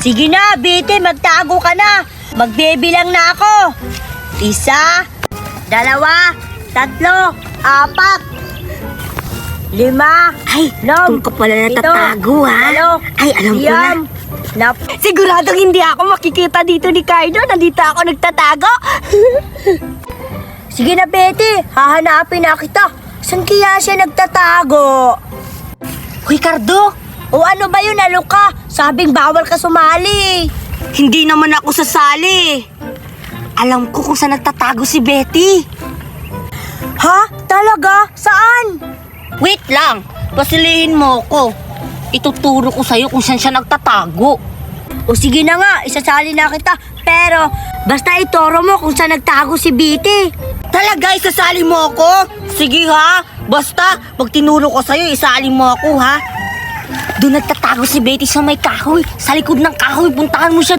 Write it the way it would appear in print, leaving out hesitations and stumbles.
Sige na, Betty, magtago ka na. Magbibilang na ako. 1, 2, 3, 4, 5, 6, Ay, doon ka pala natatago, ha? Ay, alam ko na. Siguradong hindi ako makikita dito ni Cardo. Nandito ako nagtatago. Sige na, Betty. Hahanapin na kita. Saan kaya siya nagtatago? Hoy, Cardo. O ano ba yun, Aluka? Sabing bawal ka sumali. Hindi naman ako sasali. Alam ko kung saan nagtatago si Betty. Ha? Talaga? Saan? Wait lang, pasilihin mo ko. Ituturo ko sa'yo kung saan siya nagtatago. O sige na nga, isasali na kita. Pero, basta ituro mo kung saan nagtago si Betty. Talaga, isasali mo ako? Sige ha, basta pag tinuro ko sa'yo, isali mo ako ha. Doon nagtatago si Betty sa may kahoy. Sa likod ng kahoy, puntahan mo siya.